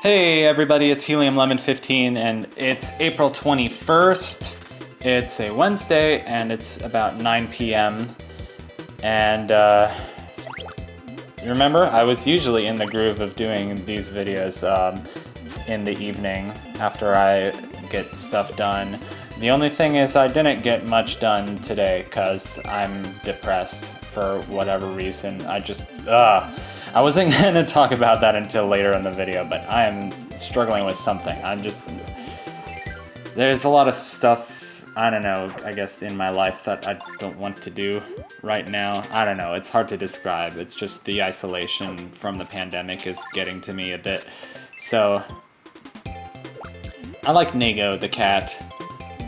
Hey everybody, it's Helium Lemon 15 and it's April 21st. It's a Wednesday and it's about 9 p.m. And you remember, I was usually in the groove of doing these videos in the evening after I get stuff done. The only thing is I didn't get much done today because I'm depressed for whatever reason. I wasn't going to talk about that until later in the video, but I am struggling with something. There's a lot of stuff, I don't know, I guess in my life that I don't want to do right now. I don't know, it's hard to describe. It's just the isolation from the pandemic is getting to me a bit. So, I like Nago, the cat.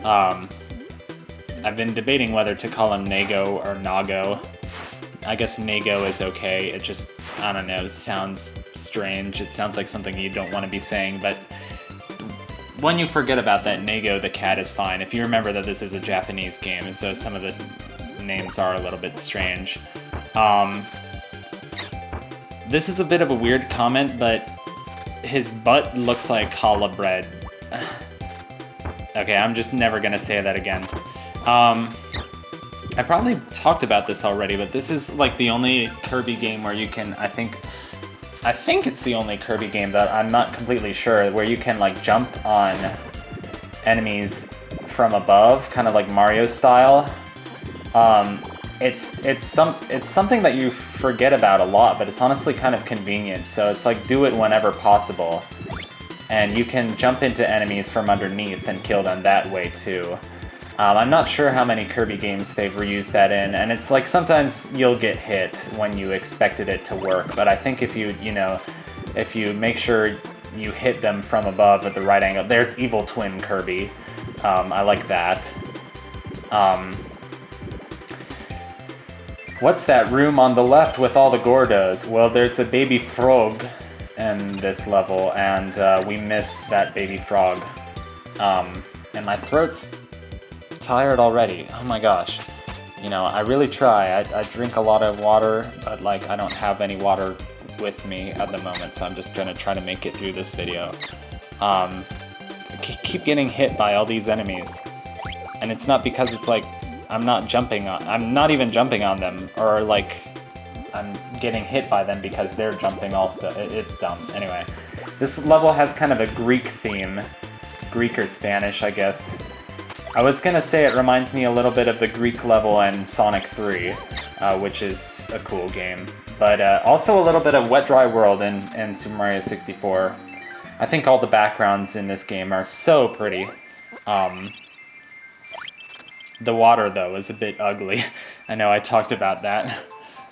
I've been debating whether to call him Nago or Nago. I guess Nago is okay, it just, I don't know, sounds strange. It sounds like something you don't want to be saying, but when you forget about that, Nago the cat is fine. If you remember that this is a Japanese game, so some of the names are a little bit strange. This is a bit of a weird comment, but his butt looks like challah bread. Okay, I'm just never gonna say that again. I probably talked about this already, but this is like the only Kirby game where you can, I think it's the only Kirby game that I'm not completely sure, where you can like jump on enemies from above, kind of like Mario style. It's something that you forget about a lot, but it's honestly kind of convenient. So it's like do it whenever possible. And you can jump into enemies from underneath and kill them that way too. I'm not sure how many Kirby games they've reused that in, and it's like sometimes you'll get hit when you expected it to work, but I think if you make sure you hit them from above at the right angle, there's Evil Twin Kirby. I like that. What's that room on the left with all the Gordos? Well, there's a baby frog in this level, and we missed that baby frog. And my throat's tired already. Oh my gosh. You know, I really try. I drink a lot of water, but like I don't have any water with me at the moment, so I'm just gonna try to make it through this video. I keep getting hit by all these enemies, and it's not because it's like I'm not even jumping on them, or like I'm getting hit by them because they're jumping also. It's dumb. Anyway, this level has kind of a Greek theme. Greek or Spanish, I guess. I was gonna say it reminds me a little bit of the Greek level in Sonic 3, which is a cool game, but also a little bit of Wet Dry World in Super Mario 64. I think all the backgrounds in this game are so pretty. The water, though, is a bit ugly. I know I talked about that.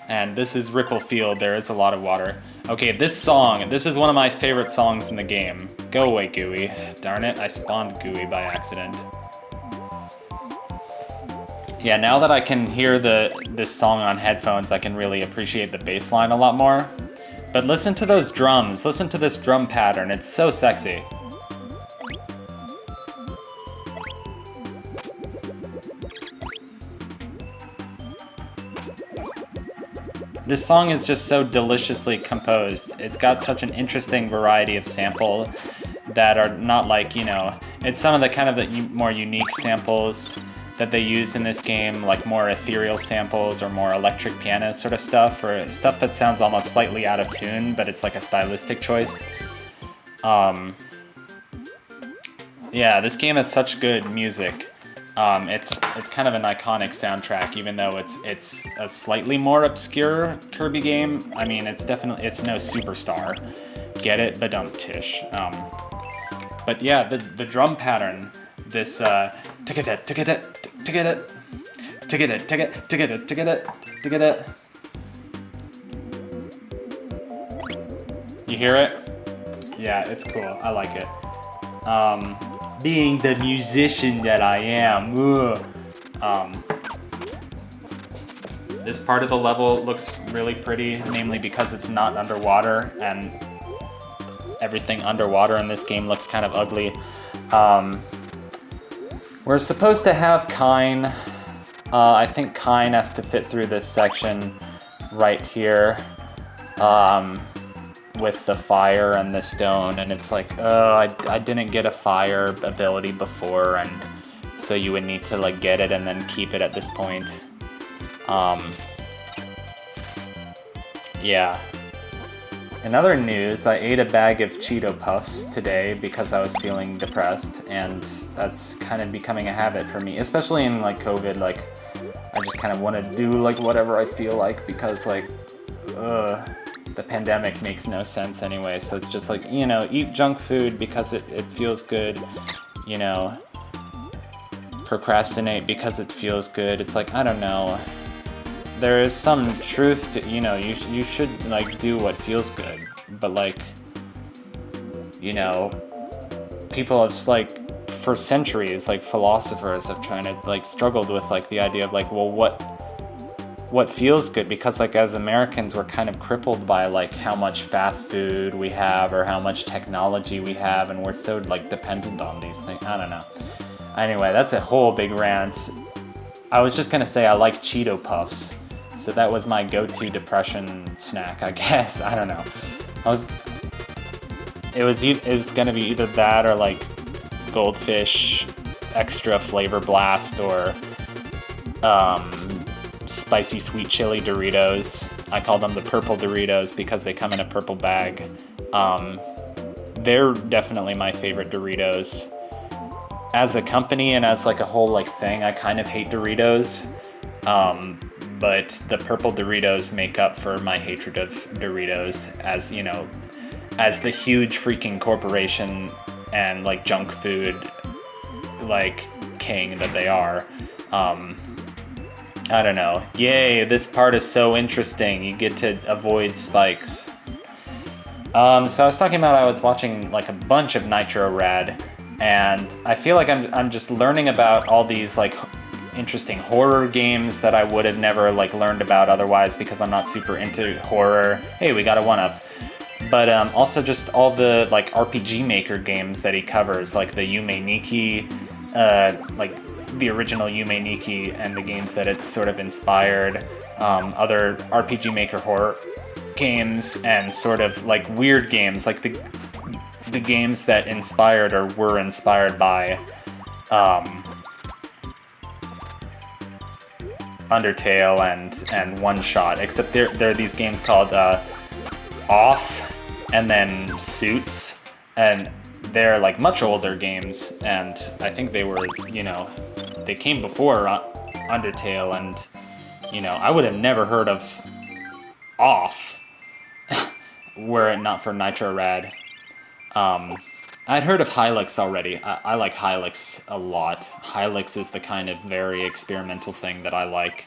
And this is Ripple Field, there is a lot of water. Okay, this is one of my favorite songs in the game. Go away, Gooey. Darn it, I spawned Gooey by accident. Yeah, now that I can hear this song on headphones, I can really appreciate the bass line a lot more. But listen to those drums, listen to this drum pattern, it's so sexy. This song is just so deliciously composed. It's got such an interesting variety of sample that are not like, you know, it's some of the kind of the more unique samples that they use in this game, like more ethereal samples or more electric piano sort of stuff, or stuff that sounds almost slightly out of tune, but it's like a stylistic choice. Yeah, this game has such good music. It's kind of an iconic soundtrack, even though it's a slightly more obscure Kirby game. I mean, it's no superstar. Get it, but don't tish. But yeah, the drum pattern, this tick-a-tit, tick-a-tit, tick-a-tit, tick-a-tit, tick-a-tit, tick-a-tit, tick-a-tit, tick-a-tit. You hear it? Yeah, it's cool. I like it. Being the musician that I am, this part of the level looks really pretty, namely because it's not underwater, and everything underwater in this game looks kind of ugly. We're supposed to have Kine. I think Kine has to fit through this section right here. with the fire and the stone, and it's like, oh, I didn't get a fire ability before, and so you would need to like get it and then keep it at this point. Yeah. In other news, I ate a bag of Cheeto Puffs today because I was feeling depressed, and that's kind of becoming a habit for me, especially in like COVID. Like, I just kind of want to do like whatever I feel like because like, the pandemic makes no sense anyway. So it's just like, you know, eat junk food because it feels good, you know, procrastinate because it feels good. It's like, I don't know. There is some truth to, you know, you should like do what feels good, but like, you know, people have like for centuries, like philosophers have tried to like struggled with like the idea of like, well, what feels good, because like as Americans we're kind of crippled by like how much fast food we have or how much technology we have, and we're so like dependent on these things. I don't know. Anyway, that's a whole big rant. I was just gonna say I like Cheeto Puffs. So that was my go-to depression snack, I guess. I don't know. It was gonna be either that or like Goldfish Extra Flavor Blast or spicy sweet chili Doritos. I call them the purple Doritos because they come in a purple bag. They're definitely my favorite Doritos. As a company and as like a whole like thing, I kind of hate Doritos. But the purple Doritos make up for my hatred of Doritos, as, you know, as the huge freaking corporation and like junk food like king that they are. I don't know. Yay, this part is so interesting. You get to avoid spikes. So I was talking about I was watching like a bunch of Nitro Rad, and I feel like I'm just learning about all these like interesting horror games that I would have never like learned about otherwise because I'm not super into horror. Hey, we got a 1-up. But also just all the like RPG Maker games that he covers, like the Yume Nikki, like the original Yume Nikki and the games that it's sort of inspired, other RPG Maker horror games, and sort of like weird games, like the games that inspired or were inspired by Undertale and One Shot, except there are these games called Off and then Suits, and they're like much older games, and I think they were, you know, they came before Undertale, and, you know, I would have never heard of Off were it not for Nitro Rad. I'd heard of Hilux already. I like Hilux a lot. Hilux is the kind of very experimental thing that I like.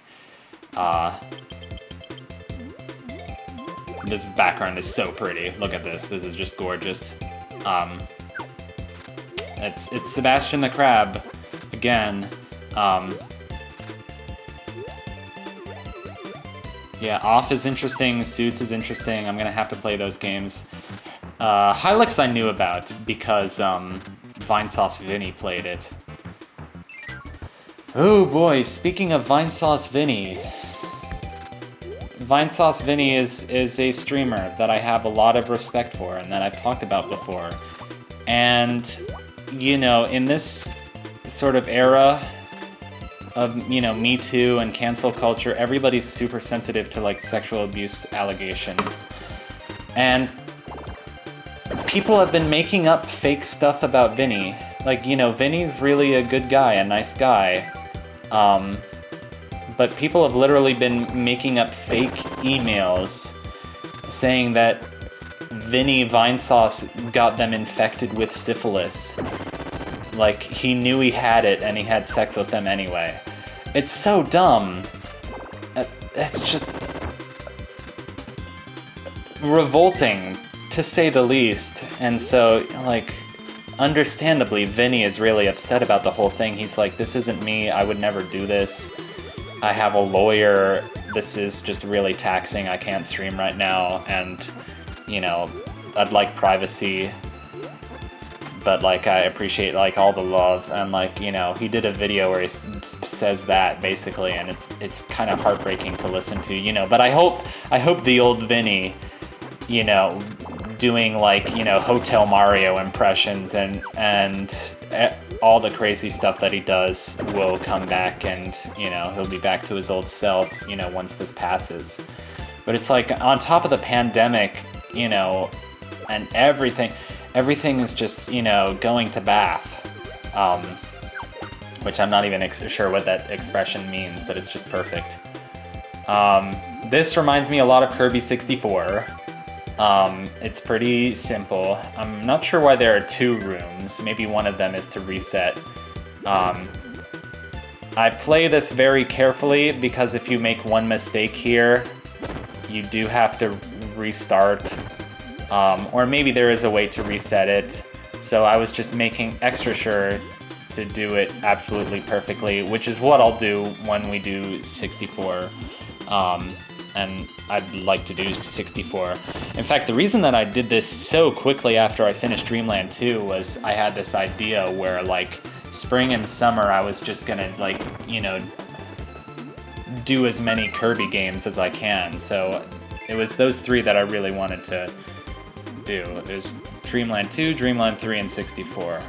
This background is so pretty. Look at this. This is just gorgeous. It's Sebastian the Crab again. Yeah, Off is interesting. Suits is interesting. I'm gonna have to play those games. Hilux I knew about because Vinesauce Vinny played it. Oh boy, speaking of Vinesauce Vinny. Vinesauce Vinny is a streamer that I have a lot of respect for and that I've talked about before. And, you know, in this sort of era of, you know, Me Too and cancel culture, everybody's super sensitive to like sexual abuse allegations. And people have been making up fake stuff about Vinny. Like, you know, Vinny's really a good guy, a nice guy. But people have literally been making up fake emails saying that Vinny Vinesauce got them infected with syphilis. Like, he knew he had it and he had sex with them anyway. It's so dumb. It's just revolting, to say the least. And so, like, understandably, Vinny is really upset about the whole thing. He's like, this isn't me, I would never do this. I have a lawyer, this is just really taxing, I can't stream right now, and, you know, I'd like privacy, but, like, I appreciate, like, all the love, and, like, you know, he did a video where he says that, basically, and it's kind of heartbreaking to listen to, you know, but I hope the old Vinny, you know, doing like, you know, Hotel Mario impressions and all the crazy stuff that he does will come back, and, you know, he'll be back to his old self, you know, once this passes. But it's like on top of the pandemic, you know, and everything is just, you know, going to bath. Which I'm not even sure what that expression means, but it's just perfect. This reminds me a lot of Kirby 64. It's pretty simple. I'm not sure why there are 2 rooms. Maybe one of them is to reset. I play this very carefully because if you make one mistake here, you do have to restart. Or maybe there is a way to reset it. So I was just making extra sure to do it absolutely perfectly, which is what I'll do when we do 64. And I'd like to do 64. In fact, the reason that I did this so quickly after I finished Dreamland 2 was I had this idea where, like, spring and summer I was just gonna, like, you know, do as many Kirby games as I can. So it was those 3 that I really wanted to do. It was Dreamland 2, Dreamland 3, and 64.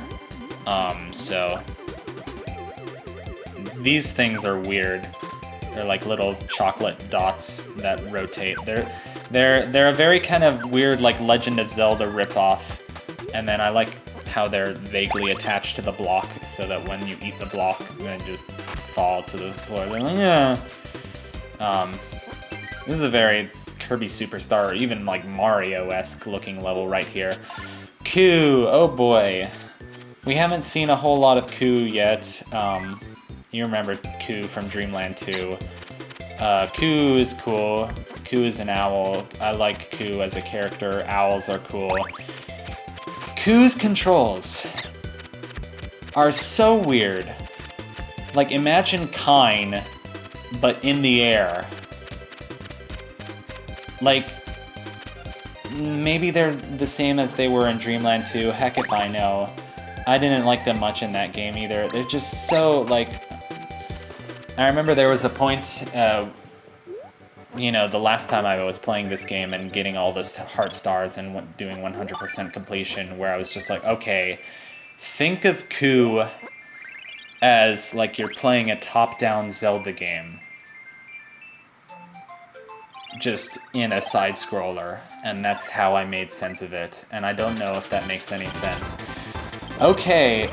So these things are weird. They're like little chocolate dots that rotate. They're a very kind of weird, like, Legend of Zelda ripoff. And then I like how they're vaguely attached to the block, so that when you eat the block, they just fall to the floor. They're like, yeah. This is a very Kirby Superstar, even like Mario-esque looking level right here. Coo, oh boy. We haven't seen a whole lot of Coo yet. You remember Coo from Dreamland 2. Coo is cool. Coo is an owl. I like Coo as a character. Owls are cool. Coo's controls are so weird. Like, imagine Kine, but in the air. Like, maybe they're the same as they were in Dreamland 2. Heck if I know. I didn't like them much in that game either. They're just so, like... I remember there was a point, you know, the last time I was playing this game and getting all this heart stars and doing 100% completion, where I was just like, okay, think of Coo as like you're playing a top-down Zelda game. Just in a side-scroller, and that's how I made sense of it. And I don't know if that makes any sense. Okay,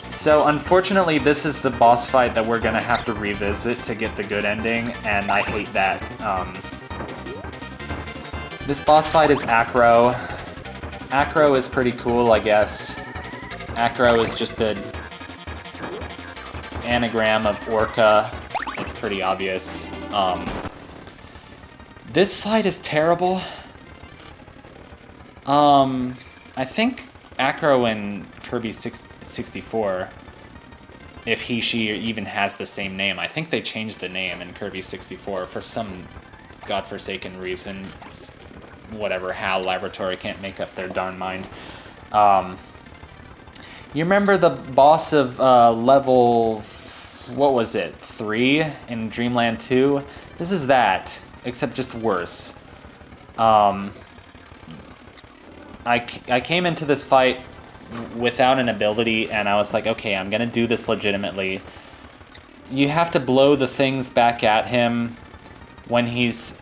so unfortunately this is the boss fight that we're gonna have to revisit to get the good ending, and I hate that. This boss fight is Acro. Acro is pretty cool, I guess. Acro is just an anagram of Orca. It's pretty obvious. This fight is terrible. I think Acro in Kirby 64, if he, she even has the same name. I think they changed the name in Kirby 64 for some godforsaken reason. Whatever, HAL Laboratory can't make up their darn mind. You remember the boss of level, what was it, 3 in Dreamland 2? This is that, except just worse. I came into this fight without an ability, and I was like, okay, I'm gonna do this legitimately. You have to blow the things back at him when he's,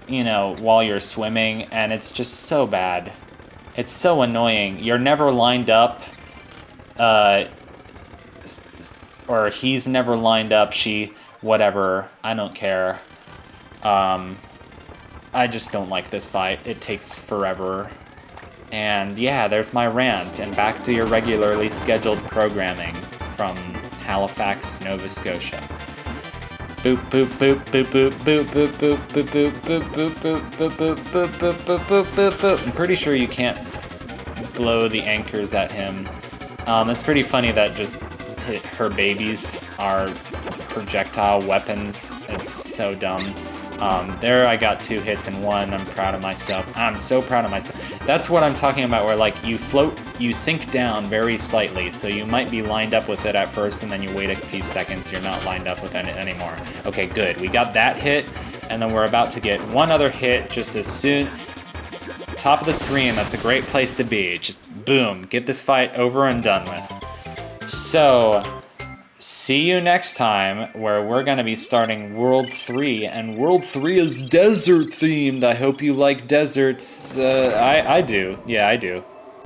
you know, while you're swimming, and it's just so bad. It's so annoying. You're never lined up, or he's never lined up, she, whatever, I don't care. I just don't like this fight. It takes forever. And yeah, there's my rant, and back to your regularly scheduled programming from Halifax, Nova Scotia. Boop boop boop boop boop boop boop boop boop boop boop boop boop boop boop boop boop boop boop boop. I'm pretty sure you can't blow the anchors at him. It's pretty funny that just her babies are projectile weapons. It's so dumb. There I got 2 hits in 1. I'm proud of myself. I'm so proud of myself. That's what I'm talking about, where like you float, you sink down very slightly, so you might be lined up with it at first, and then you wait a few seconds, you're not lined up with it anymore. Okay, good. We got that hit, and then we're about to get one other hit just as soon top of the screen, that's a great place to be. Just boom, get this fight over and done with. So, see you next time, where we're going to be starting World 3, and World 3 is desert themed. I hope you like deserts. I do. Yeah, I do.